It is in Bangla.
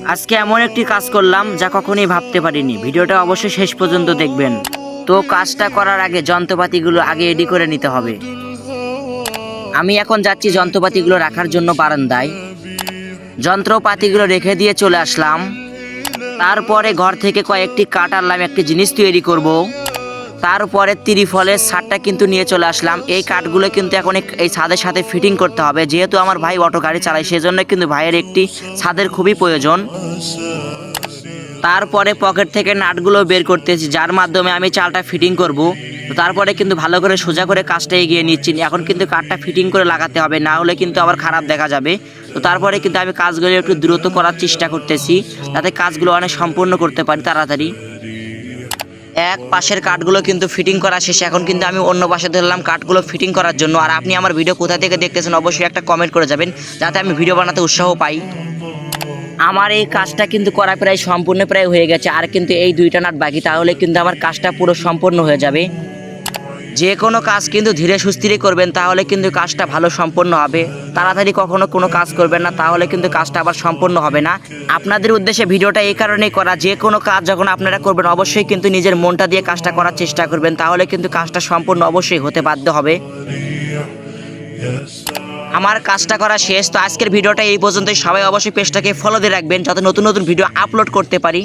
আজকে এমন একটি কাজ করলাম যা কখনোই ভাবতে পারিনি। ভিডিওটা অবশ্যই শেষ পর্যন্ত দেখবেন। তো কাজটা করার আগে যন্ত্রপাতিগুলো আগে রেডি করে নিতে হবে। আমি এখন যাচ্ছি যন্ত্রপাতিগুলো রাখার জন্য বারান্দায়। যন্ত্রপাতিগুলো রেখে দিয়ে চলে আসলাম। তারপরে ঘর থেকে কয়েকটি কাঠ আনলাম, একটি জিনিস তৈরি করব। তারপরে ত্রিফলের ছাদটা কিন্তু নিয়ে চলে আসলাম। এই কাঠগুলো কিন্তু এখন এই ছাদের সাথে ফিটিং করতে হবে। যেহেতু আমার ভাই অটো গাড়ি চালায়, সেজন্য কিন্তু ভাইয়ের একটি ছাদের খুবই প্রয়োজন। তারপরে পকেট থেকে নাটগুলো বের করতেছি, যার মাধ্যমে আমি চালটা ফিটিং করব। তো তারপরে কিন্তু ভালো করে সোজা করে কাজটা এগিয়ে নিচ্ছি। এখন কিন্তু কাঠটা ফিটিং করে লাগাতে হবে, না হলে কিন্তু আবার খারাপ দেখা যাবে। তো তারপরে কিন্তু আমি কাজগুলো একটু দ্রুত করার চেষ্টা করতেছি, যাতে কাজগুলো অনেক সম্পূর্ণ করতে পারি তাড়াতাড়ি। এক পাশের কাঠগুলো কিন্তু ফিটিং করা শেষ। এখন কিন্তু আমি অন্য পাশে ধরলাম কাঠগুলো ফিটিং করার জন্য। আর আপনি আমার ভিডিও কোথা থেকে দেখতেছেন অবশ্যই একটা কমেন্ট করে যাবেন, যাতে আমি ভিডিও বানাতে উৎসাহ পাই। আমার এই কাজটা কিন্তু করা প্রায় সম্পূর্ণ হয়ে গেছে। আর কিন্তু এই দুইটা নাট বাকি, তাহলে কিন্তু আমার কাজটা পুরো সম্পূর্ণ হয়ে যাবে। যে কোনো কাজ কিন্তু ধীরে সুস্থিরে করবেন, তাহলে কিন্তু কাজটা ভালো সম্পন্ন হবে। তাড়াতাড়ি কখনো কোনো কাজ করবেন না, তাহলে কিন্তু কাজটা আবার সম্পন্ন হবে না। আপনাদের উদ্দেশ্যে ভিডিওটা এই কারণেই করা, যে কোনো কাজ যখন আপনারা করবেন অবশ্যই কিন্তু নিজের মনটা দিয়ে কাজটা করার চেষ্টা করবেন, তাহলে কিন্তু কাজটা সম্পূর্ণ অবশ্যই হতে বাধ্য হবে। আমার কাজটা করা শেষ। তো আজকের ভিডিওটা এই পর্যন্তই। সবাই অবশ্যই পেজটাকে ফলো দিয়ে রাখবেন, যাতে নতুন নতুন ভিডিও আপলোড করতে পারি।